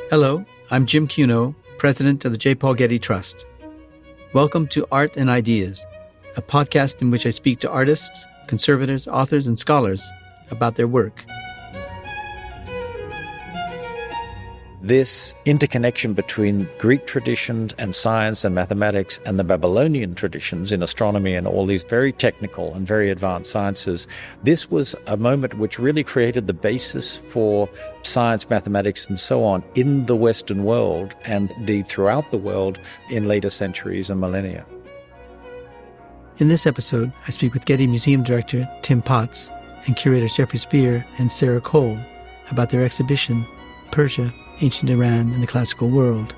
Hello, I'm Jim Cuno, president of the J. Paul Getty Trust. Welcome to Art and Ideas, a podcast in which I speak to artists, conservators, authors, and scholars about their work. This interconnection between Greek traditions and science and mathematics and the Babylonian traditions in astronomy and all these very technical and very advanced sciences, this was a moment which really created the basis for science, mathematics, and so on in the Western world and indeed throughout the world in later centuries and millennia. In this episode, I speak with Getty Museum Director Tim Potts and curators Jeffrey Spear and Sarah Cole about their exhibition, Persia, Ancient Iran and the Classical World.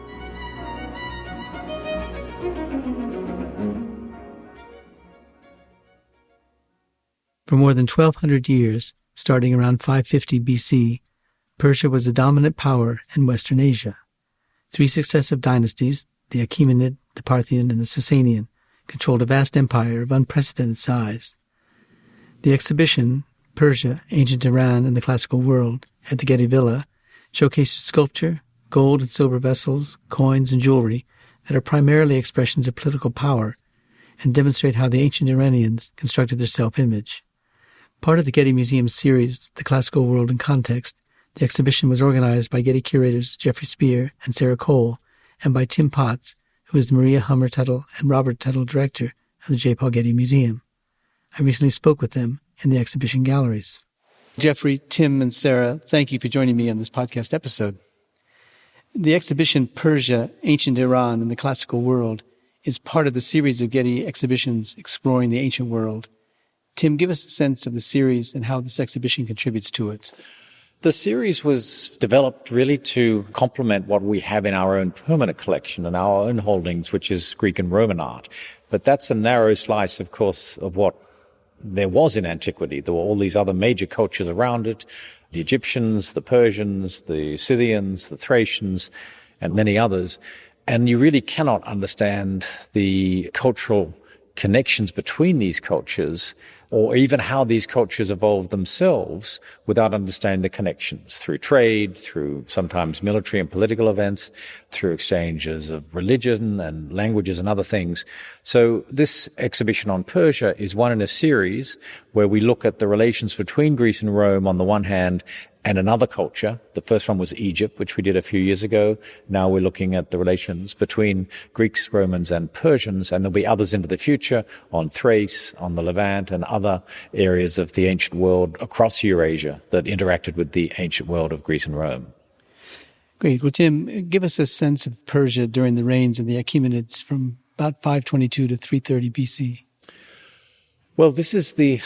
For more than 1,200 years, starting around 550 BC, Persia was a dominant power in Western Asia. 3 successive dynasties, the Achaemenid, the Parthian, and the Sasanian, controlled a vast empire of unprecedented size. The exhibition, Persia, Ancient Iran and the Classical World, at the Getty Villa, showcases sculpture, gold and silver vessels, coins, and jewelry that are primarily expressions of political power and demonstrate how the ancient Iranians constructed their self-image. Part of the Getty Museum's series, The Classical World in Context, the exhibition was organized by Getty curators Jeffrey Spear and Sarah Cole and by Tim Potts, who is the Maria Hummer Tuttle and Robert Tuttle director of the J. Paul Getty Museum. I recently spoke with them in the exhibition galleries. Jeffrey, Tim, and Sarah, thank you for joining me on this podcast episode. The exhibition Persia, Ancient Iran, and the Classical World is part of the series of Getty exhibitions exploring the ancient world. Tim, give us a sense of the series and how this exhibition contributes to it. The series was developed really to complement what we have in our own permanent collection and our own holdings, which is Greek and Roman art. But that's a narrow slice, of course, of what there was in antiquity. There were all these other major cultures around it, the Egyptians, the Persians, the Scythians, the Thracians, and many others. And you really cannot understand the cultural connections between these cultures or even how these cultures evolved themselves without understanding the connections through trade, through sometimes military and political events, through exchanges of religion and languages and other things. So this exhibition on Persia is one in a series where we look at the relations between Greece and Rome on the one hand and another culture. The first one was Egypt, which we did a few years ago. Now we're looking at the relations between Greeks, Romans, and Persians, and there'll be others into the future on Thrace, on the Levant, and other areas of the ancient world across Eurasia that interacted with the ancient world of Greece and Rome. Great. Well, Tim, give us a sense of Persia during the reigns of the Achaemenids from about 522 to 330 BC. Well, this is the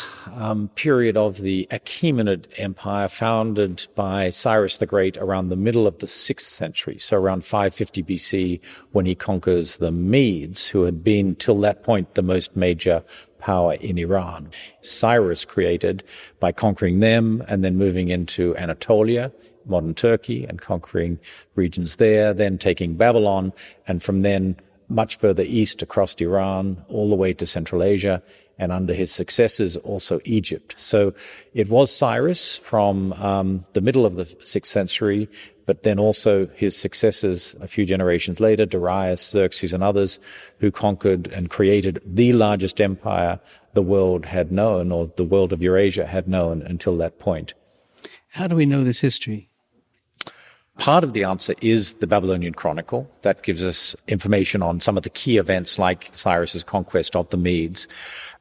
period of the Achaemenid Empire founded by Cyrus the Great around the middle of the 6th century, so around 550 BC, when he conquers the Medes, who had been till that point the most major power in Iran. Cyrus created by conquering them and then moving into Anatolia, modern Turkey, and conquering regions there, then taking Babylon, and from then much further east across Iran, all the way to Central Asia, and under his successors also Egypt. So it was Cyrus from the middle of the 6th century, but then also his successors a few generations later, Darius, Xerxes, and others, who conquered and created the largest empire the world had known, or the world of Eurasia had known until that point. How do we know this history? Part of the answer is the Babylonian Chronicle. That gives us information on some of the key events like Cyrus's conquest of the Medes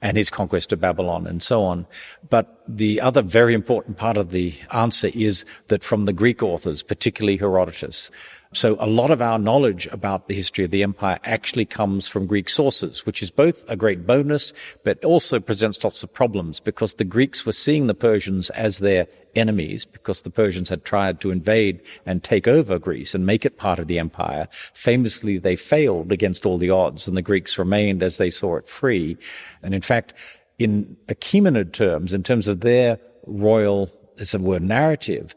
and his conquest of Babylon and so on. But the other very important part of the answer is that from the Greek authors, particularly Herodotus. So a lot of our knowledge about the history of the empire actually comes from Greek sources, which is both a great bonus, but also presents lots of problems because the Greeks were seeing the Persians as their enemies because the Persians had tried to invade and take over Greece and make it part of the empire. Famously, they failed against all the odds, and the Greeks remained as they saw it free. And in fact, in Achaemenid terms, in terms of their royal, as it were, narrative,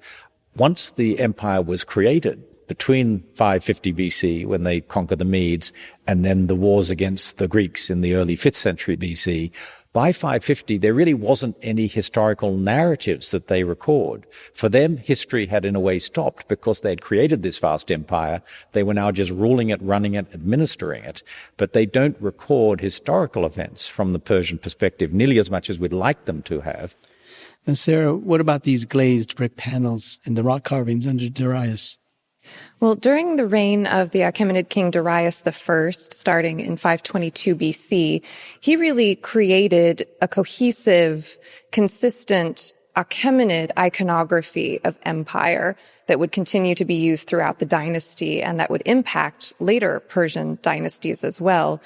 once the empire was created, between 550 BC, when they conquered the Medes, and then the wars against the Greeks in the early 5th century BC, By 550, there really wasn't any historical narratives that they record. For them, history had in a way stopped because they'd created this vast empire. They were now just ruling it, running it, administering it. But they don't record historical events from the Persian perspective nearly as much as we'd like them to have. Now, Sarah, what about these glazed brick panels and the rock carvings under Darius? Well, during the reign of the Achaemenid king Darius I, starting in 522 BC, he really created a cohesive, consistent Achaemenid iconography of empire that would continue to be used throughout the dynasty and that would impact later Persian dynasties as well.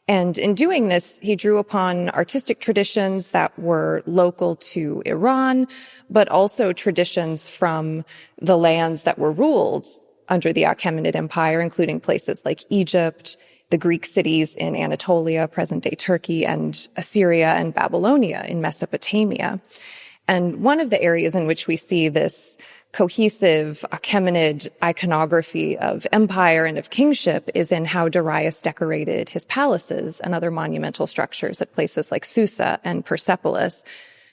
And in doing this, he drew upon artistic traditions that were local to Iran, but also traditions from the lands that were ruled under the Achaemenid Empire, including places like Egypt, the Greek cities in Anatolia, present-day Turkey, and Assyria and Babylonia in Mesopotamia. And one of the areas in which we see this cohesive Achaemenid iconography of empire and of kingship is in how Darius decorated his palaces and other monumental structures at places like Susa and Persepolis.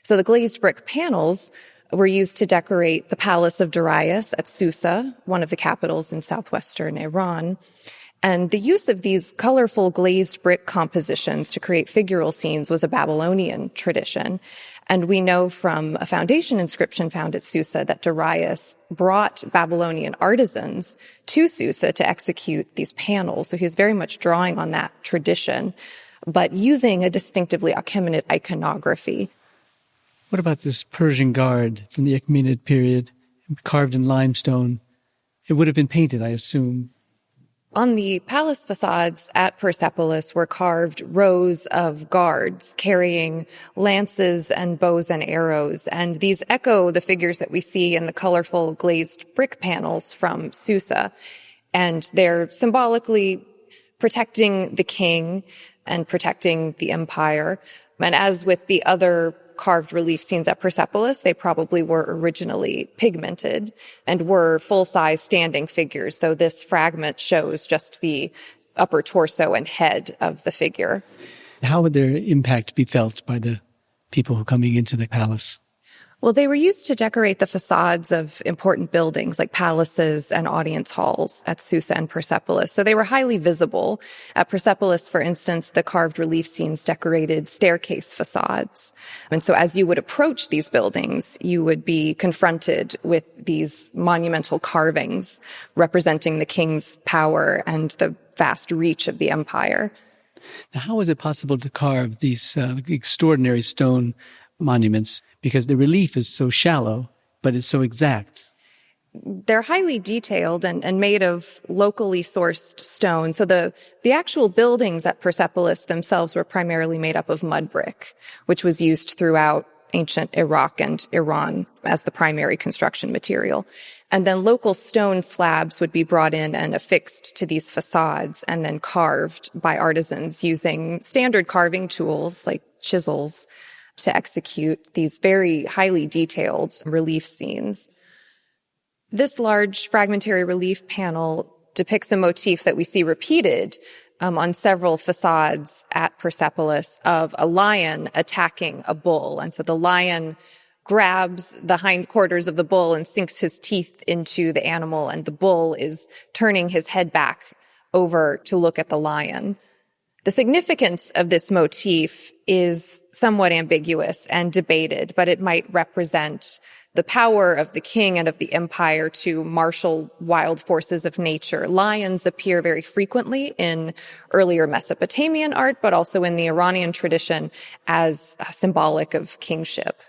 So the glazed brick panels were used to decorate the palace of Darius at Susa, one of the capitals in southwestern Iran. And the use of these colorful glazed brick compositions to create figural scenes was a Babylonian tradition. And we know from a foundation inscription found at Susa that Darius brought Babylonian artisans to Susa to execute these panels. So he was very much drawing on that tradition, but using a distinctively Achaemenid iconography. What about this Persian guard from the Achaemenid period, carved in limestone? It would have been painted, I assume. On the palace facades at Persepolis were carved rows of guards carrying lances and bows and arrows, and these echo the figures that we see in the colorful glazed brick panels from Susa. And they're symbolically protecting the king and protecting the empire. And as with the other carved relief scenes at Persepolis, they probably were originally pigmented and were full-size standing figures, though this fragment shows just the upper torso and head of the figure. How would their impact be felt by the people who are coming into the palace? Well, they were used to decorate the facades of important buildings like palaces and audience halls at Susa and Persepolis. So they were highly visible. At Persepolis, for instance, the carved relief scenes decorated staircase facades. And so as you would approach these buildings, you would be confronted with these monumental carvings representing the king's power and the vast reach of the empire. Now, how was it possible to carve these extraordinary stone monuments? Because the relief is so shallow, but it's so exact. They're highly detailed and made of locally sourced stone. So the actual buildings at Persepolis themselves were primarily made up of mud brick, which was used throughout ancient Iraq and Iran as the primary construction material. And then local stone slabs would be brought in and affixed to these facades and then carved by artisans using standard carving tools like chisels to execute these very highly detailed relief scenes. This large fragmentary relief panel depicts a motif that we see repeated on several facades at Persepolis of a lion attacking a bull. And so the lion grabs the hindquarters of the bull and sinks his teeth into the animal, and the bull is turning his head back over to look at the lion. The significance of this motif is somewhat ambiguous and debated, but it might represent the power of the king and of the empire to marshal wild forces of nature. Lions appear very frequently in earlier Mesopotamian art, but also in the Iranian tradition as symbolic of kingship.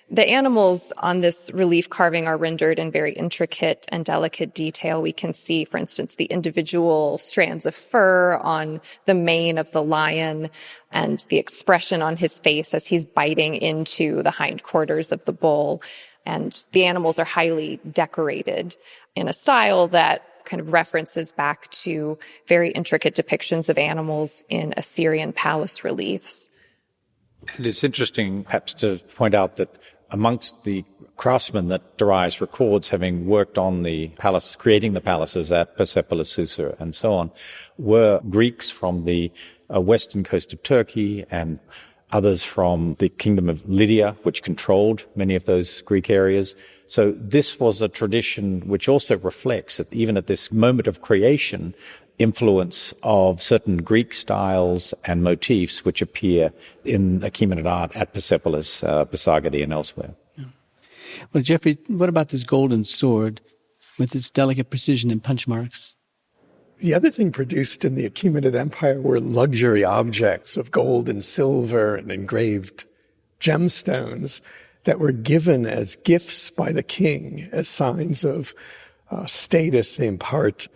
The animals on this relief carving are rendered in very intricate and delicate detail. We can see, for instance, the individual strands of fur on the mane of the lion and the expression on his face as he's biting into the hindquarters of the bull. And the animals are highly decorated in a style that kind of references back to very intricate depictions of animals in Assyrian palace reliefs. And it's interesting, perhaps, to point out that amongst the craftsmen that Darius records having worked on the palace, creating the palaces at Persepolis, Susa, and so on, were Greeks from the western coast of Turkey and others from the kingdom of Lydia, which controlled many of those Greek areas. So this was a tradition which also reflects that even at this moment of creation, influence of certain Greek styles and motifs which appear in Achaemenid art at Persepolis, Getty, and elsewhere. Well, Jeffrey, what about this golden sword with its delicate precision and punch marks? The other thing produced in the Achaemenid Empire were luxury objects of gold and silver and engraved gemstones that were given as gifts by the king as signs of status, in part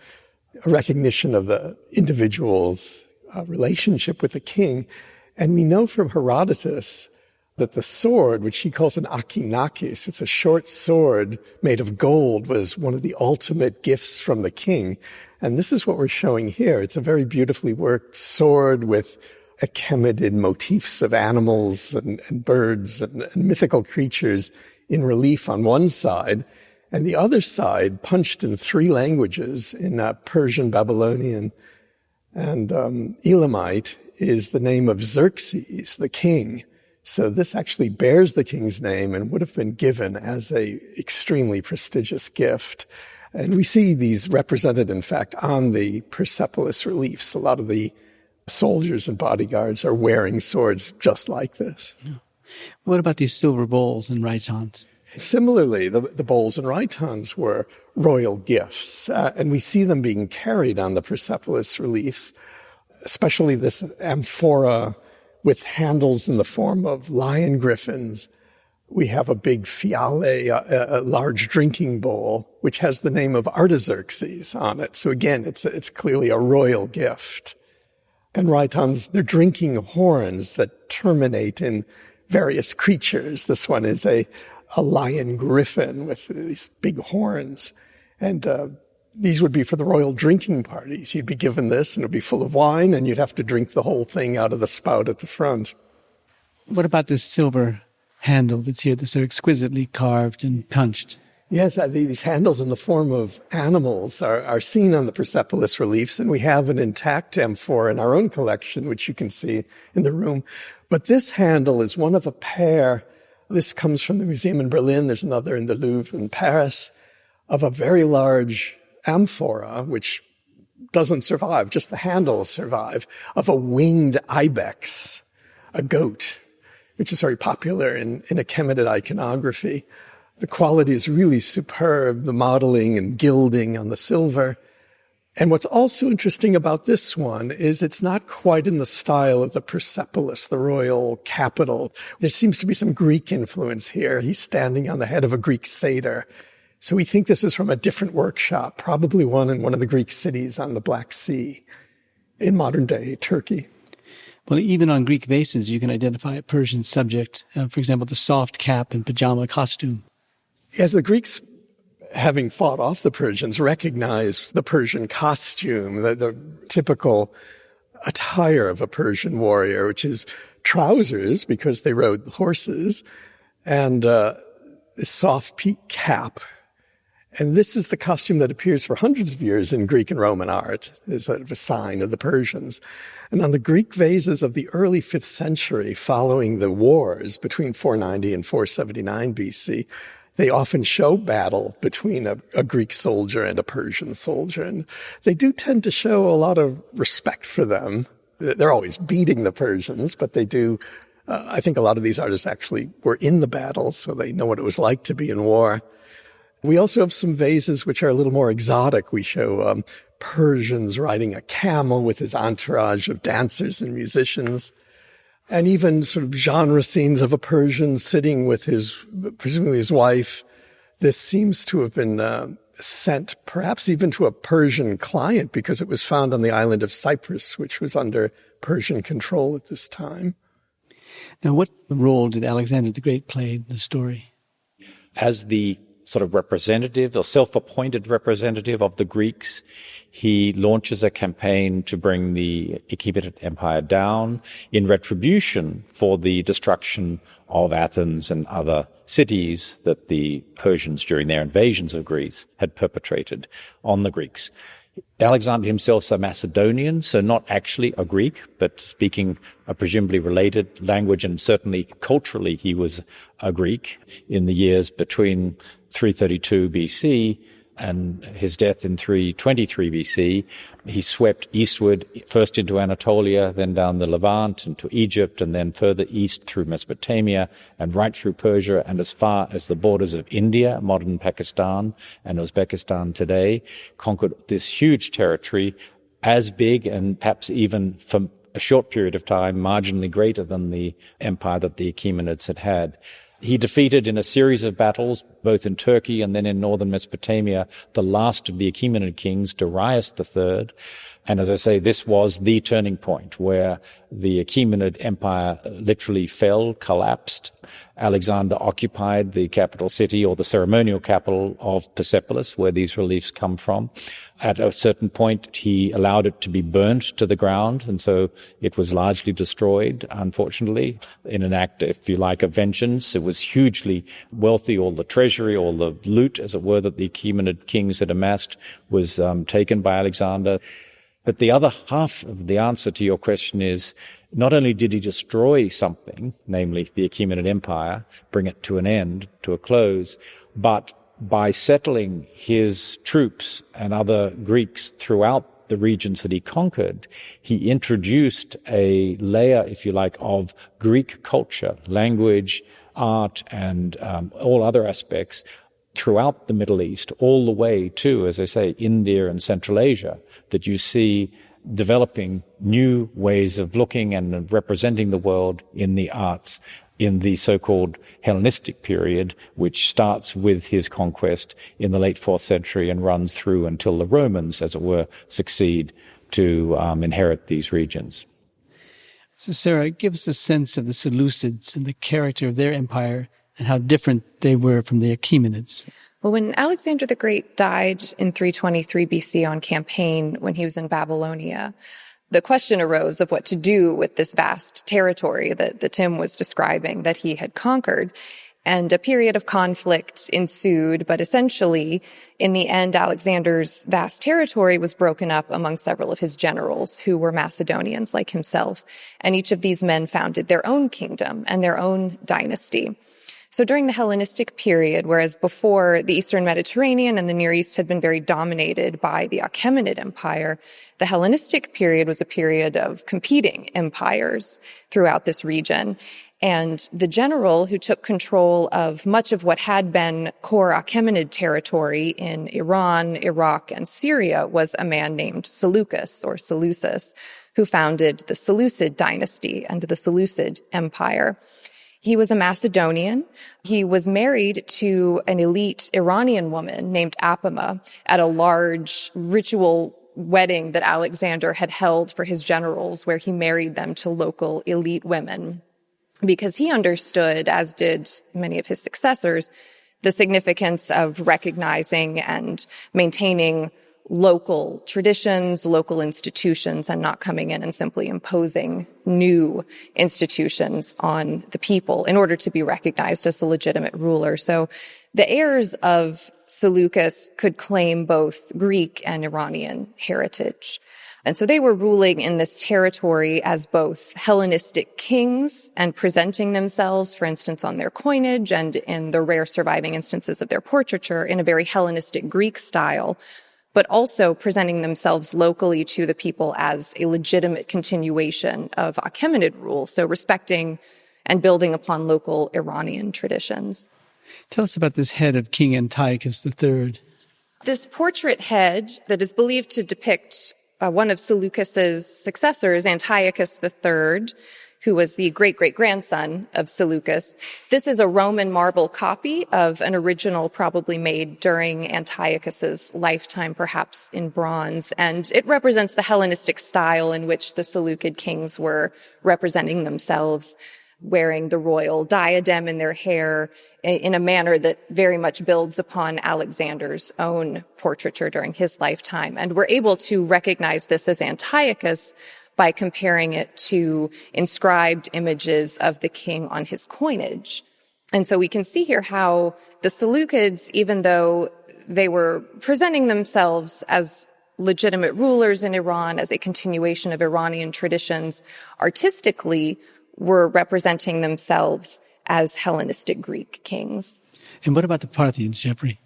a recognition of the individual's relationship with the king. And we know from Herodotus that the sword, which he calls an akinakis, it's a short sword made of gold, was one of the ultimate gifts from the king. And this is what we're showing here. It's a very beautifully worked sword with Achaemenid motifs of animals and birds and mythical creatures in relief on one side, and the other side punched in 3 languages, in Persian, Babylonian, and Elamite, is the name of Xerxes, the king. So this actually bears the king's name and would have been given as a extremely prestigious gift. And we see these represented, in fact, on the Persepolis reliefs. A lot of the soldiers and bodyguards are wearing swords just like this. What about these silver bowls and rhytons? Similarly, the bowls and rhytons were royal gifts, and we see them being carried on the Persepolis reliefs, especially this amphora with handles in the form of lion griffins. We have a big fiale, a large drinking bowl, which has the name of Artaxerxes on it. So again, it's clearly a royal gift. And rhytons, they're drinking horns that terminate in various creatures. This one is a lion griffin with these big horns. And these would be for the royal drinking parties. You'd be given this, and it would be full of wine, and you'd have to drink the whole thing out of the spout at the front. What about this silver handle that's here, that's so exquisitely carved and punched? Yes, these handles in the form of animals are seen on the Persepolis reliefs, and we have an intact amphora in our own collection, which you can see in the room. But this handle is one of a pair. This comes from the museum in Berlin. There's another in the Louvre in Paris, of a very large amphora, which doesn't survive, just the handles survive, of a winged ibex, a goat, which is very popular in Achaemenid iconography. The quality is really superb, the modeling and gilding on the silver. And what's also interesting about this one is it's not quite in the style of the Persepolis, the royal capital. There seems to be some Greek influence here. He's standing on the head of a Greek satyr. So we think this is from a different workshop, probably one in one of the Greek cities on the Black Sea in modern-day Turkey. Well, even on Greek vases, you can identify a Persian subject. For example, the soft cap and pajama costume. As the Greeks, having fought off the Persians, recognized the Persian costume, the typical attire of a Persian warrior, which is trousers, because they rode horses, and this soft peak cap. And this is the costume that appears for hundreds of years in Greek and Roman art. It's sort of a sign of the Persians. And on the Greek vases of the early 5th century, following the wars between 490 and 479 BC, they often show battle between a Greek soldier and a Persian soldier. And they do tend to show a lot of respect for them. They're always beating the Persians, but they do. I think a lot of these artists actually were in the battle, so they know what it was like to be in war. We also have some vases which are a little more exotic. We show Persians riding a camel with his entourage of dancers and musicians, and even sort of genre scenes of a Persian sitting with presumably his wife. This seems to have been sent perhaps even to a Persian client, because it was found on the island of Cyprus, which was under Persian control at this time. Now, what role did Alexander the Great play in the story? As the sort of representative or self-appointed representative of the Greeks, he launches a campaign to bring the Achaemenid Empire down in retribution for the destruction of Athens and other cities that the Persians, during their invasions of Greece, had perpetrated on the Greeks. Alexander himself is a Macedonian, so not actually a Greek, but speaking a presumably related language, and certainly culturally he was a Greek in the years between 332 BC and his death in 323 BC. He swept eastward, first into Anatolia, then down the Levant into Egypt, and then further east through Mesopotamia and right through Persia and as far as the borders of India, modern Pakistan and Uzbekistan today, conquered this huge territory, as big and perhaps even for a short period of time, marginally greater than the empire that the Achaemenids had had. He defeated in a series of battles, both in Turkey and then in northern Mesopotamia, the last of the Achaemenid kings, Darius III. And as I say, this was the turning point where the Achaemenid empire literally fell, collapsed. Alexander occupied the capital city, or the ceremonial capital of Persepolis, where these reliefs come from. At a certain point, he allowed it to be burnt to the ground, and so it was largely destroyed, unfortunately, in an act, if you like, of vengeance. It was hugely wealthy. All the treasury, all the loot, as it were, that the Achaemenid kings had amassed was taken by Alexander. But the other half of the answer to your question is, not only did he destroy something, namely the Achaemenid Empire, bring it to an end, to a close, but by settling his troops and other Greeks throughout the regions that he conquered, he introduced a layer, if you like, of Greek culture, language, art, and all other aspects throughout the Middle East, all the way to, as I say, India and Central Asia, that you see developing new ways of looking and representing the world in the arts in the so-called Hellenistic period, which starts with his conquest in the late 4th century and runs through until the Romans, as it were, succeed to inherit these regions. So, Sarah, give us a sense of the Seleucids and the character of their empire and how different they were from the Achaemenids. Well, when Alexander the Great died in 323 BC on campaign when he was in Babylonia, the question arose of what to do with this vast territory that Tim was describing that he had conquered. And a period of conflict ensued, but essentially, in the end, Alexander's vast territory was broken up among several of his generals who were Macedonians like himself. And each of these men founded their own kingdom and their own dynasty. So during the Hellenistic period, whereas before the Eastern Mediterranean and the Near East had been very dominated by the Achaemenid Empire, the Hellenistic period was a period of competing empires throughout this region. And the general who took control of much of what had been core Achaemenid territory in Iran, Iraq, and Syria was a man named Seleucus, or Seleucus, who founded the Seleucid dynasty and the Seleucid Empire. He was a Macedonian. He was married to an elite Iranian woman named Apama at a large ritual wedding that Alexander had held for his generals, where he married them to local elite women, because he understood, as did many of his successors, the significance of recognizing and maintaining local traditions, local institutions, and not coming in and simply imposing new institutions on the people in order to be recognized as a legitimate ruler. So the heirs of Seleucus could claim both Greek and Iranian heritage. And so they were ruling in this territory as both Hellenistic kings and presenting themselves, for instance, on their coinage and in the rare surviving instances of their portraiture in a very Hellenistic Greek style, but also presenting themselves locally to the people as a legitimate continuation of Achaemenid rule, so respecting and building upon local Iranian traditions. Tell us about this head of King Antiochus III. This portrait head that is believed to depict one of Seleucus's successors, Antiochus III, who was the great-great-grandson of Seleucus. This is a Roman marble copy of an original probably made during Antiochus's lifetime, perhaps in bronze. And it represents the Hellenistic style in which the Seleucid kings were representing themselves, wearing the royal diadem in their hair in a manner that very much builds upon Alexander's own portraiture during his lifetime. And we're able to recognize this as Antiochus by comparing it to inscribed images of the king on his coinage. And so we can see here how the Seleucids, even though they were presenting themselves as legitimate rulers in Iran, as a continuation of Iranian traditions, artistically were representing themselves as Hellenistic Greek kings. And what about the Parthians, Jeffrey?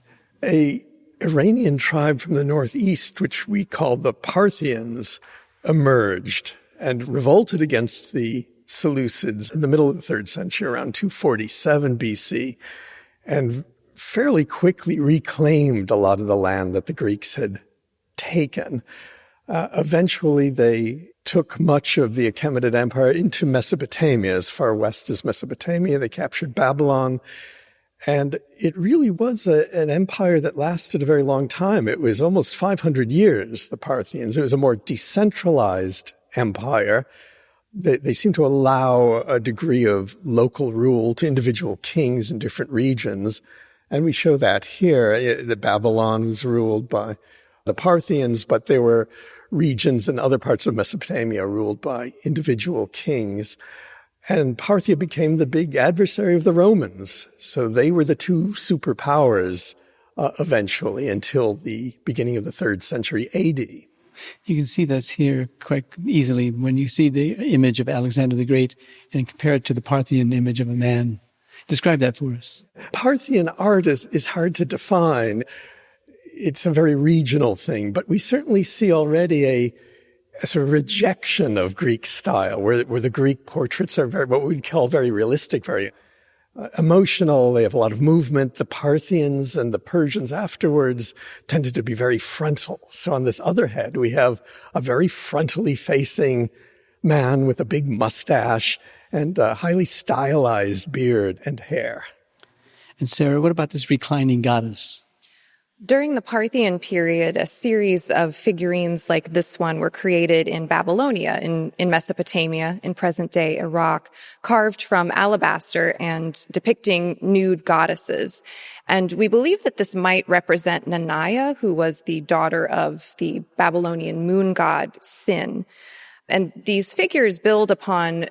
A Iranian tribe from the northeast, which we call the Parthians, emerged and revolted against the Seleucids in the middle of the 3rd century, around 247 BC, and fairly quickly reclaimed a lot of the land that the Greeks had taken. Eventually, they took much of the Achaemenid Empire into Mesopotamia, as far west as Mesopotamia. They captured Babylon. And it really was an empire that lasted a very long time. It was almost 500 years, the Parthians. It was a more decentralized empire. They seemed to allow a degree of local rule to individual kings in different regions. And we show that here. That Babylon was ruled by the Parthians, but there were regions in other parts of Mesopotamia ruled by individual kings. And Parthia became the big adversary of the Romans. So they were the two superpowers eventually until the beginning of the 3rd century AD. You can see this here quite easily when you see the image of Alexander the Great and compare it to the Parthian image of a man. Describe that for us. Parthian art is hard to define. It's a very regional thing, but we certainly see already a sort of rejection of Greek style, where the Greek portraits are very, what we'd call very realistic, very emotional. They have a lot of movement. The Parthians and the Persians afterwards tended to be very frontal. So on this other head, we have a very frontally facing man with a big mustache and a highly stylized beard and hair. And Sarah, what about this reclining goddess? During the Parthian period, a series of figurines like this one were created in Babylonia, in Mesopotamia, in present-day Iraq, carved from alabaster and depicting nude goddesses. And we believe that this might represent Nanaya, who was the daughter of the Babylonian moon god Sin. And these figures build upon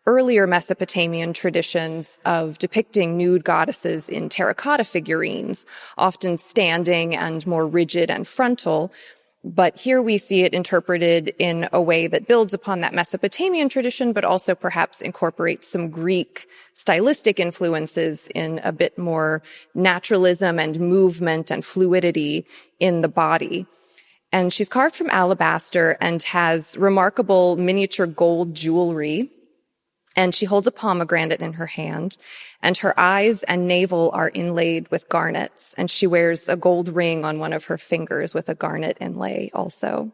earlier Mesopotamian traditions of depicting nude goddesses in terracotta figurines, often standing and more rigid and frontal. But here we see it interpreted in a way that builds upon that Mesopotamian tradition, but also perhaps incorporates some Greek stylistic influences in a bit more naturalism and movement and fluidity in the body. And she's carved from alabaster and has remarkable miniature gold jewelry. And she holds a pomegranate in her hand, and her eyes and navel are inlaid with garnets, and she wears a gold ring on one of her fingers with a garnet inlay also.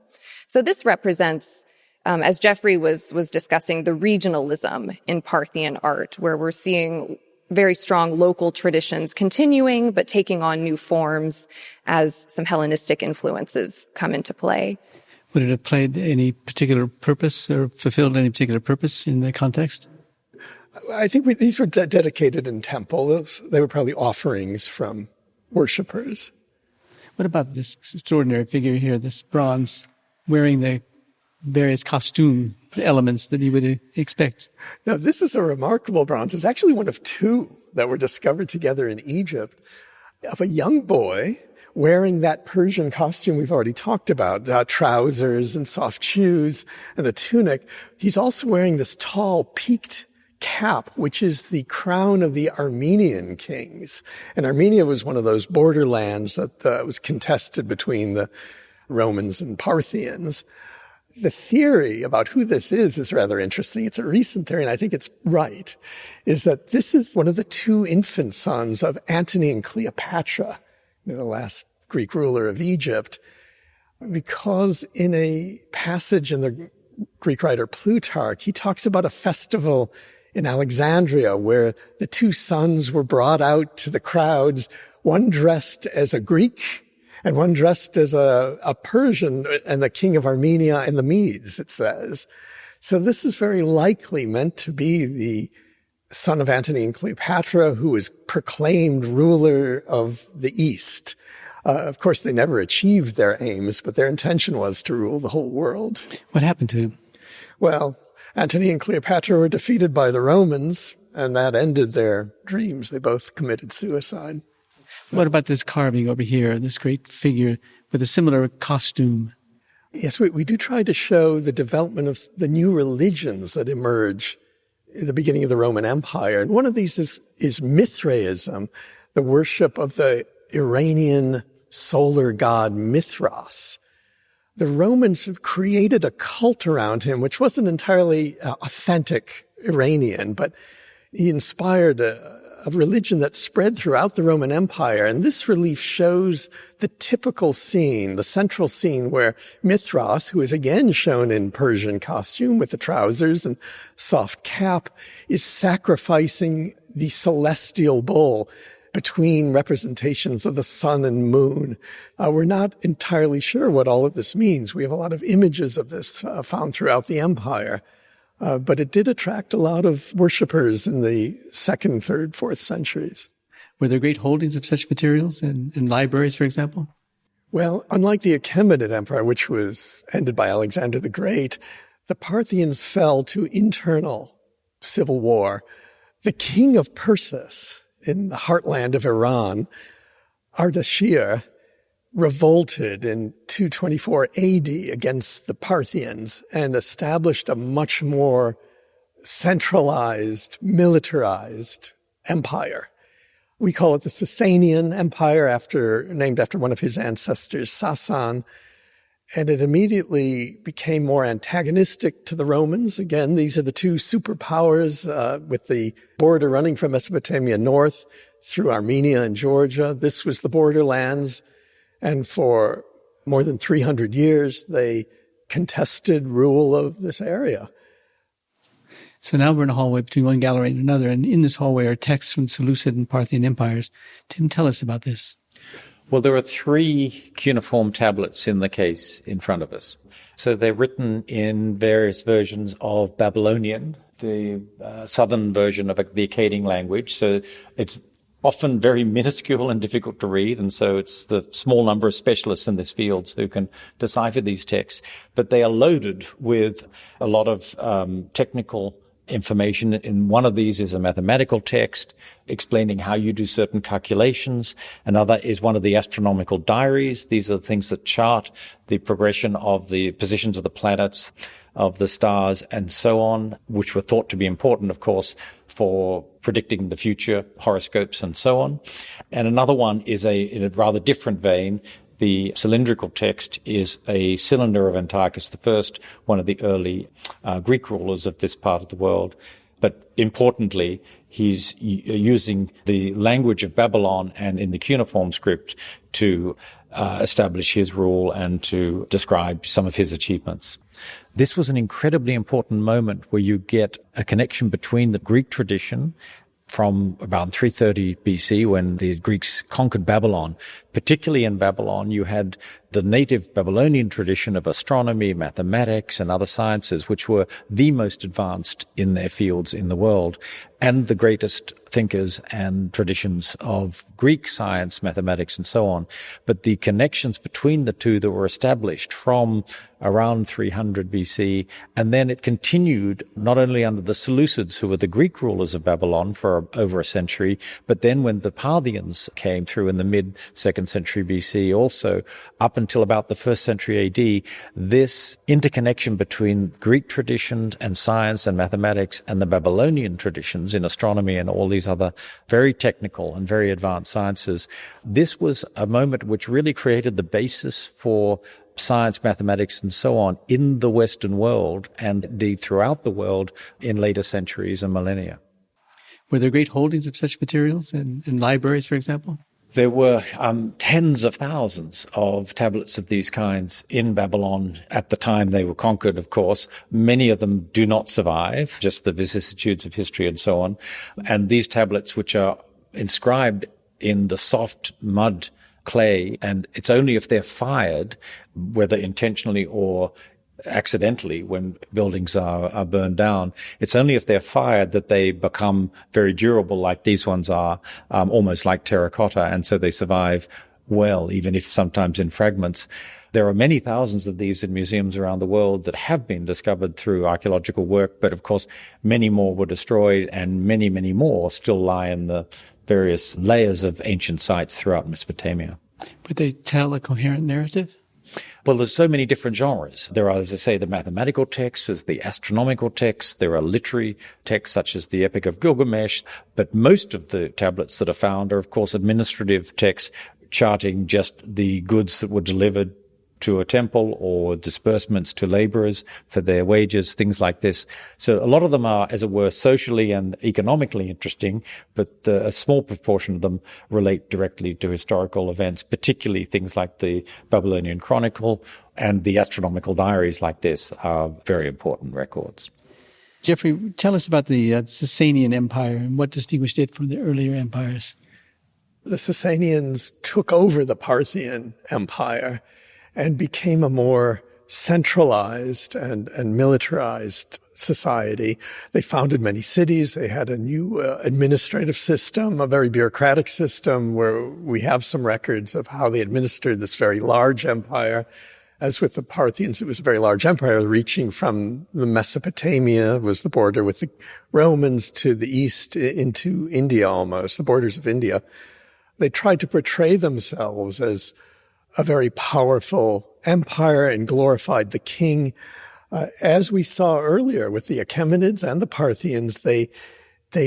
So this represents, as Jeffrey was discussing, the regionalism in Parthian art, where we're seeing very strong local traditions continuing, but taking on new forms as some Hellenistic influences come into play. Would it have played any particular purpose or fulfilled any particular purpose in the context? I think these were dedicated in temples. They were probably offerings from worshippers. What about this extraordinary figure here, this bronze, wearing the various costume elements that you would expect? Now, this is a remarkable bronze. It's actually one of two that were discovered together in Egypt of a young boy wearing that Persian costume we've already talked about, trousers and soft shoes and a tunic. He's also wearing this tall, peaked cap, which is the crown of the Armenian kings. And Armenia was one of those borderlands that was contested between the Romans and Parthians. The theory about who this is rather interesting. It's a recent theory, and I think it's right, is that this is one of the two infant sons of Antony and Cleopatra, the last Greek ruler of Egypt, because in a passage in the Greek writer Plutarch, he talks about a festival in Alexandria where the two sons were brought out to the crowds, one dressed as a Greek and one dressed as a Persian and the king of Armenia and the Medes, it says. So this is very likely meant to be the son of Antony and Cleopatra, who was proclaimed ruler of the East. Of course, they never achieved their aims, but their intention was to rule the whole world. What happened to him? Well, Antony and Cleopatra were defeated by the Romans, and that ended their dreams. They both committed suicide. What about this carving over here, this great figure with a similar costume? Yes, we do try to show the development of the new religions that emerge in the beginning of the Roman Empire. And one of these is Mithraism, the worship of the Iranian solar god Mithras. The Romans have created a cult around him, which wasn't entirely authentic Iranian, but he inspired a religion that spread throughout the Roman Empire. And this relief shows the typical scene, the central scene where Mithras, who is again shown in Persian costume with the trousers and soft cap, is sacrificing the celestial bull between representations of the sun and moon. We're not entirely sure what all of this means. We have a lot of images of this found throughout the empire. But it did attract a lot of worshippers in the 2nd, 3rd, 4th centuries. Were there great holdings of such materials in libraries, for example? Well, unlike the Achaemenid Empire, which was ended by Alexander the Great, the Parthians fell to internal civil war. The king of Persis, in the heartland of Iran, Ardashir, revolted in 224 AD against the Parthians and established a much more centralized, militarized empire. We call it the Sasanian Empire, named after one of his ancestors, Sasan. And it immediately became more antagonistic to the Romans. Again, these are the two superpowers with the border running from Mesopotamia north through Armenia and Georgia. This was the borderlands. And for more than 300 years, they contested rule of this area. So now we're in a hallway between one gallery and another, and in this hallway are texts from Seleucid and Parthian empires. Tim, tell us about this. Well, there are 3 cuneiform tablets in the case in front of us. So they're written in various versions of Babylonian, the southern version of the Akkadian language. So it's often very minuscule and difficult to read, and so it's the small number of specialists in this field who can decipher these texts. But they are loaded with a lot of technical information. In one of these is a mathematical text explaining how you do certain calculations. Another is one of the astronomical diaries. These are the things that chart the progression of the positions of the planets, of the stars, and so on, which were thought to be important, of course, for predicting the future, horoscopes, and so on. And another one is in a rather different vein. The cylindrical text is a cylinder of Antiochus I, one of the early Greek rulers of this part of the world. But importantly, he's using the language of Babylon and in the cuneiform script to establish his rule and to describe some of his achievements. This was an incredibly important moment where you get a connection between the Greek tradition from about 330 BC when the Greeks conquered Babylon. Particularly in Babylon, you had the native Babylonian tradition of astronomy, mathematics, and other sciences, which were the most advanced in their fields in the world, and the greatest thinkers and traditions of Greek science, mathematics, and so on. But the connections between the two that were established from around 300 BC, and then it continued not only under the Seleucids, who were the Greek rulers of Babylon for over a century, but then when the Parthians came through in the mid-2nd century BC also, up until about the 1st century AD, this interconnection between Greek traditions and science and mathematics and the Babylonian traditions in astronomy and all these other very technical and very advanced sciences, this was a moment which really created the basis for science, mathematics, and so on in the Western world and indeed throughout the world in later centuries and millennia. Were there great holdings of such materials in libraries, for example? There were tens of thousands of tablets of these kinds in Babylon at the time they were conquered, of course. Many of them do not survive, just the vicissitudes of history and so on. And these tablets, which are inscribed in the soft mud clay, and it's only if they're fired, whether intentionally or accidentally when buildings are burned down, it's only if they're fired that they become very durable like these ones are, almost like terracotta, and so they survive well, even if sometimes in fragments. There are many thousands of these in museums around the world that have been discovered through archaeological work, but of course many more were destroyed and many, many more still lie in the various layers of ancient sites throughout Mesopotamia. Would they tell a coherent narrative? Well, there's so many different genres. There are, as I say, the mathematical texts, there's the astronomical texts, there are literary texts such as the Epic of Gilgamesh, but most of the tablets that are found are, of course, administrative texts charting just the goods that were delivered to a temple or disbursements to laborers for their wages, things like this. So a lot of them are, as it were, socially and economically interesting, but a small proportion of them relate directly to historical events, particularly things like the Babylonian Chronicle and the astronomical diaries like this are very important records. Jeffrey, tell us about the Sasanian Empire and what distinguished it from the earlier empires. The Sasanians took over the Parthian Empire and became a more centralized and militarized society. They founded many cities. They had a new administrative system, a very bureaucratic system where we have some records of how they administered this very large empire. As with the Parthians, it was a very large empire reaching from the Mesopotamia, was the border with the Romans, to the east into India almost, the borders of India. They tried to portray themselves as a very powerful empire and glorified the king. As we saw earlier with the Achaemenids and the Parthians, they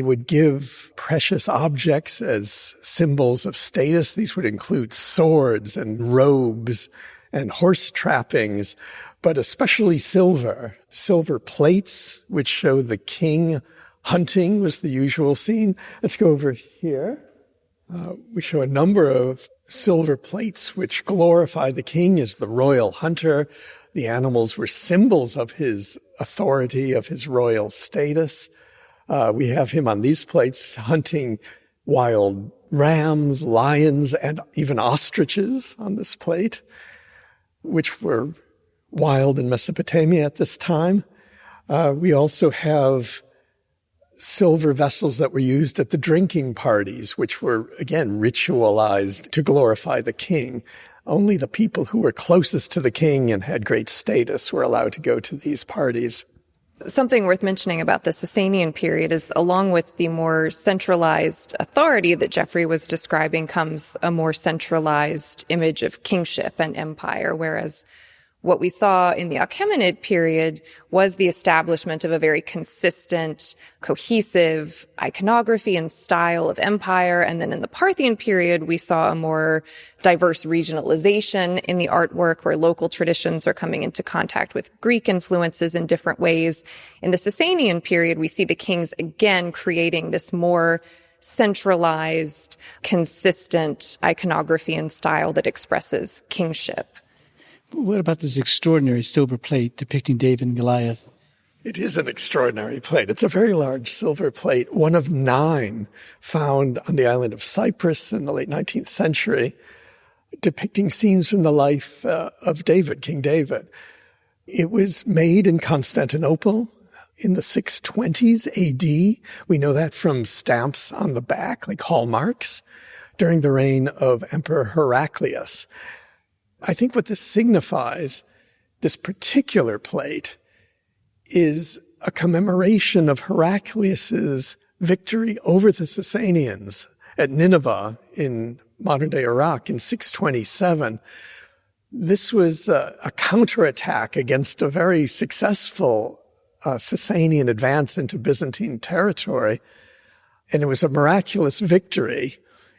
would give precious objects as symbols of status. These would include swords and robes and horse trappings, but especially silver plates, which show the king hunting was the usual scene. Let's go over here. We show a number of silver plates which glorify the king as the royal hunter. The animals were symbols of his authority, of his royal status. We have him on these plates hunting wild rams, lions, and even ostriches on this plate, which were wild in Mesopotamia at this time. We also have silver vessels that were used at the drinking parties, which were, again, ritualized to glorify the king. Only the people who were closest to the king and had great status were allowed to go to these parties. Something worth mentioning about the Sasanian period is, along with the more centralized authority that Jeffrey was describing, comes a more centralized image of kingship and empire, whereas what we saw in the Achaemenid period was the establishment of a very consistent, cohesive iconography and style of empire. And then in the Parthian period, we saw a more diverse regionalization in the artwork where local traditions are coming into contact with Greek influences in different ways. In the Sasanian period, we see the kings again creating this more centralized, consistent iconography and style that expresses kingship. What about this extraordinary silver plate depicting David and Goliath? It is an extraordinary plate. It's a very large silver plate, one of 9 found on the island of Cyprus in the late 19th century, depicting scenes from the life of David, King David. It was made in Constantinople in the 620s AD. We know that from stamps on the back, like hallmarks, during the reign of Emperor Heraclius. I think what this signifies, this particular plate, is a commemoration of Heraclius's victory over the Sasanians at Nineveh in modern-day Iraq in 627. This was a counterattack against a very successful Sasanian advance into Byzantine territory, and it was a miraculous victory.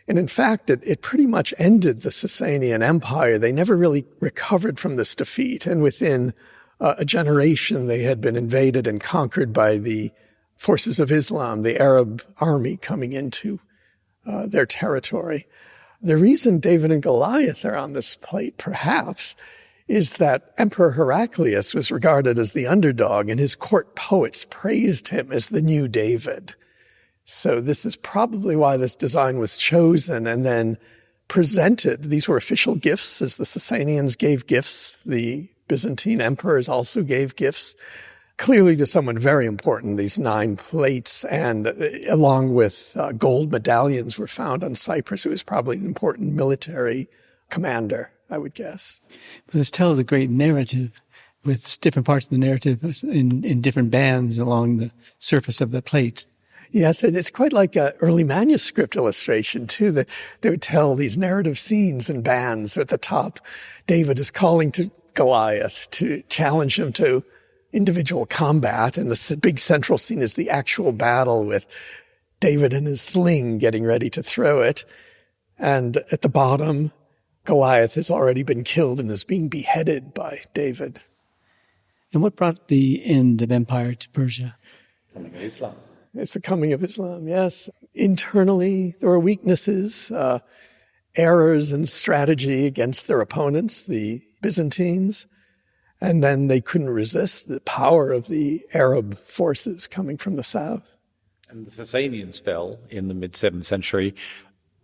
And in fact, it pretty much ended the Sasanian Empire. They never really recovered from this defeat. And within a generation, they had been invaded and conquered by the forces of Islam, the Arab army coming into their territory. The reason David and Goliath are on this plate, perhaps, is that Emperor Heraclius was regarded as the underdog, and his court poets praised him as the new David. So this is probably why this design was chosen and then presented. These were official gifts, as the Sasanians gave gifts. The Byzantine emperors also gave gifts, clearly to someone very important. These 9 plates, and along with gold medallions, were found on Cyprus. It was probably an important military commander, I would guess. Let's tell the great narrative with different parts of the narrative in different bands along the surface of the plate. Yes, and it's quite like an early manuscript illustration, too. They would tell these narrative scenes in bands. At the top, David is calling to Goliath to challenge him to individual combat, and the big central scene is the actual battle with David and his sling getting ready to throw it. And at the bottom, Goliath has already been killed and is being beheaded by David. And what brought the end of empire to Persia? Coming of Islam. It's the coming of Islam, yes. Internally, there were weaknesses, errors in strategy against their opponents, the Byzantines, and then they couldn't resist the power of the Arab forces coming from the south. And the Sasanians fell in the mid-7th century.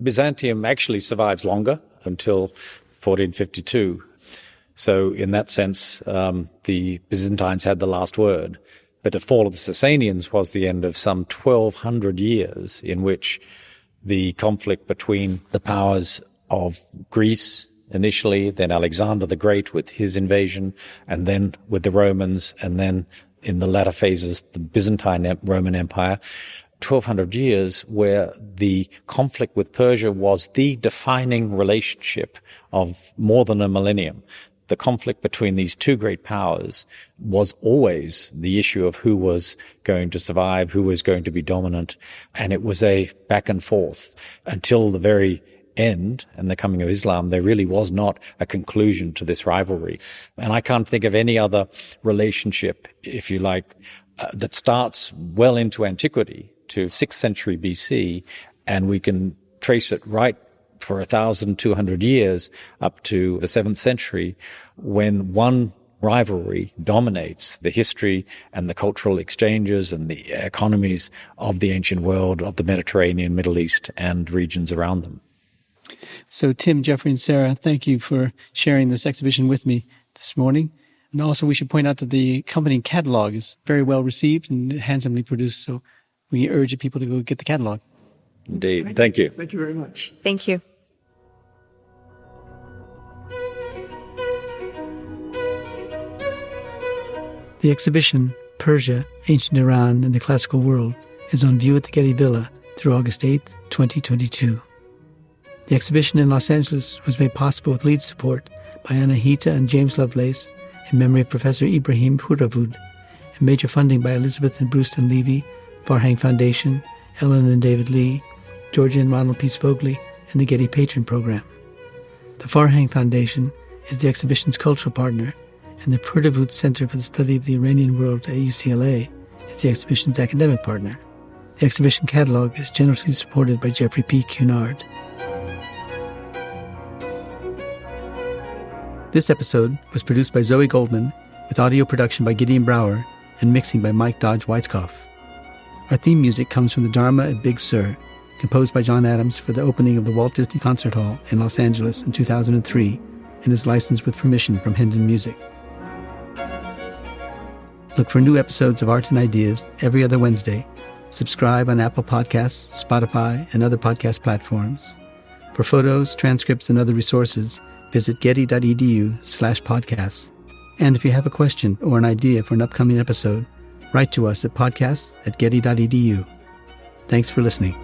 Byzantium actually survives longer until 1452. So in that sense, the Byzantines had the last word. But the fall of the Sasanians was the end of some 1,200 years in which the conflict between the powers of Greece initially, then Alexander the Great with his invasion, and then with the Romans, and then in the latter phases, the Byzantine Roman Empire, 1,200 years where the conflict with Persia was the defining relationship of more than a millennium. The conflict between these two great powers was always the issue of who was going to survive, who was going to be dominant, and it was a back and forth until the very end and the coming of Islam. There really was not a conclusion to this rivalry. And I can't think of any other relationship, if you like, that starts well into antiquity to 6th century BC, and we can trace it right for 1,200 years up to the 7th century, when one rivalry dominates the history and the cultural exchanges and the economies of the ancient world, of the Mediterranean, Middle East, and regions around them. So Tim, Jeffrey, and Sarah, thank you for sharing this exhibition with me this morning. And also we should point out that the accompanying catalog is very well received and handsomely produced, so we urge people to go get the catalog. Indeed. Thank you. Thank you very much. Thank you. The exhibition, Persia, Ancient Iran and the Classical World, is on view at the Getty Villa through August 8, 2022. The exhibition in Los Angeles was made possible with lead support by Anahita and James Lovelace in memory of Professor Ibrahim Huravud, and major funding by Elizabeth and Brewston Levy, Farhang Foundation, Ellen and David Lee, Georgia and Ronald P. Spogley, and the Getty Patron Program. The Farhang Foundation is the exhibition's cultural partner, and the Purdivut Center for the Study of the Iranian World at UCLA is the exhibition's academic partner. The exhibition catalog is generously supported by Jeffrey P. Cunard. This episode was produced by Zoe Goldman, with audio production by Gideon Brower and mixing by Mike Dodge Weitzkopf. Our theme music comes from the Dharma at Big Sur, composed by John Adams for the opening of the Walt Disney Concert Hall in Los Angeles in 2003, and is licensed with permission from Hendon Music. Look for new episodes of Art and Ideas every other Wednesday. Subscribe on Apple Podcasts, Spotify, and other podcast platforms. For photos, transcripts, and other resources, visit getty.edu/podcasts. And if you have a question or an idea for an upcoming episode, write to us at podcasts@getty.edu. Thanks for listening.